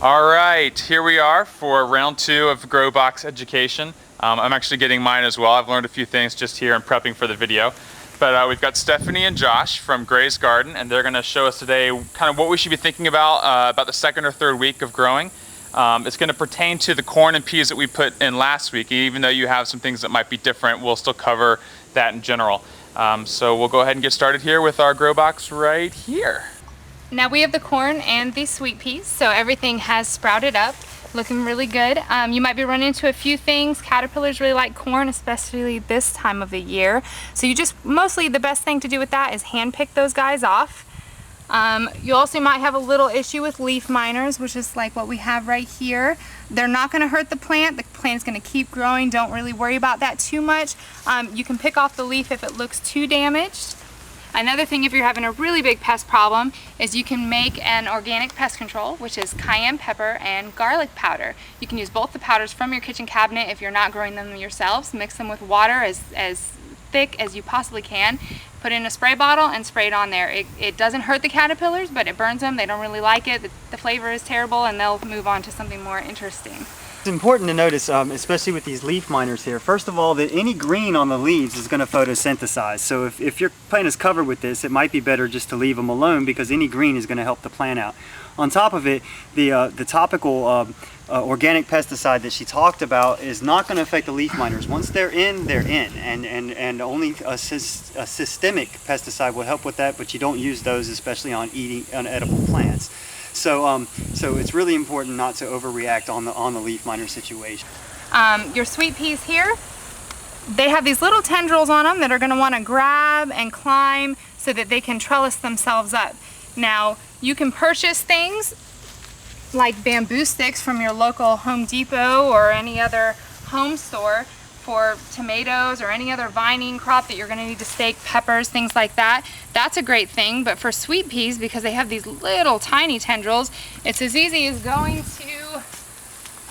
All right, here we are for round 2 of GrowBox education. I'm actually getting mine as well. I've learned a few things just here and prepping for the video. But we've got Stephanie and Josh from Gray's Garden, and they're going to show us today kind of what we should be thinking about the second or third week of growing. It's going to pertain to the corn and peas that we put in last week. Even though you have some things that might be different, we'll still cover that in general. So we'll go ahead and get started here with our GrowBox right here. Now we have the corn and the sweet peas, so everything has sprouted up, looking really good. You might be running into a few things. Caterpillars really like corn, especially this time of the year. So mostly the best thing to do with that is hand pick those guys off. You also might have a little issue with leaf miners, which is like what we have right here. They're not going to hurt the plant. The plant's going to keep growing. Don't really worry about that too much. You can pick off the leaf if it looks too damaged. Another thing, if you're having a really big pest problem, is you can make an organic pest control, which is cayenne pepper and garlic powder. You can use both the powders from your kitchen cabinet if you're not growing them yourselves. Mix them with water as thick as you possibly can. Put it in a spray bottle and spray it on there. It doesn't hurt the caterpillars, but it burns them. They don't really like it. The flavor is terrible, and they'll move on to something more interesting. It's important to notice, especially with these leaf miners here, first of all, that any green on the leaves is going to photosynthesize. So if your plant is covered with this, it might be better just to leave them alone, because any green is going to help the plant out. On top of it, the topical organic pesticide that she talked about is not going to affect the leaf miners. Once they're in, and only a systemic pesticide will help with that, but you don't use those, especially on edible plants. So it's really important not to overreact on the leaf miner situation. Your sweet peas here, they have these little tendrils on them that are going to want to grab and climb so that they can trellis themselves up. Now, you can purchase things like bamboo sticks from your local Home Depot or any other home store for tomatoes or any other vining crop that you're going to need to stake, peppers, things like that. That's a great thing. But for sweet peas, because they have these little tiny tendrils, it's as easy as going to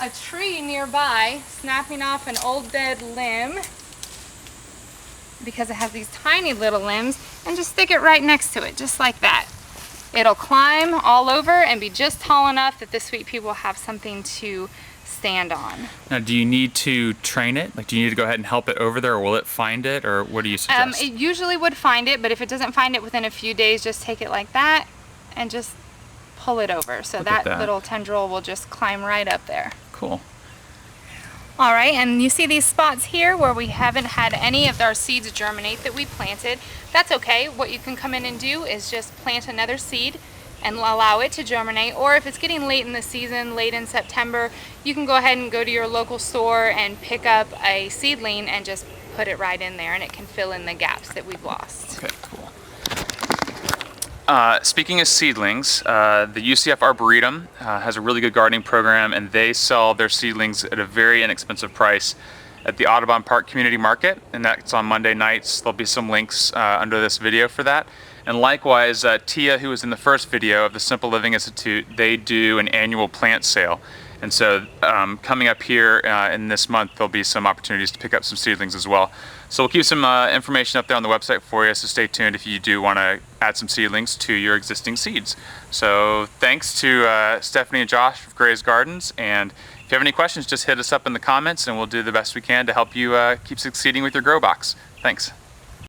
a tree nearby, snapping off an old dead limb, because it has these tiny little limbs, and just stick it right next to it, just like that. It'll climb all over and be just tall enough that the sweet pea will have something to stand on. Now, do you need to train it? Like, do you need to go ahead and help it over there, or will it find it, or what do you suggest? It usually would find it, but if it doesn't find it within a few days, just take it like that and just pull it over. So that little tendril will just climb right up there. Cool. All right, and you see these spots here where we haven't had any of our seeds germinate that we planted. That's okay. What you can come in and do is just plant another seed and allow it to germinate, or if it's getting late in the season, late in September, you can go ahead and go to your local store and pick up a seedling and just put it right in there, and it can fill in the gaps that we've lost. Okay, cool. Speaking of seedlings, the UCF Arboretum has a really good gardening program, and they sell their seedlings at a very inexpensive price at the Audubon Park Community Market, and that's on Monday nights. There'll be some links under this video for that. And likewise, Tia, who was in the first video of the Simple Living Institute, they do an annual plant sale. And so coming up here in this month, there'll be some opportunities to pick up some seedlings as well. So we'll keep some information up there on the website for you, so stay tuned if you do want to add some seedlings to your existing seeds. So thanks to Stephanie and Josh of Gray's Gardens, and if you have any questions, just hit us up in the comments and we'll do the best we can to help you keep succeeding with your GrowBox. Thanks.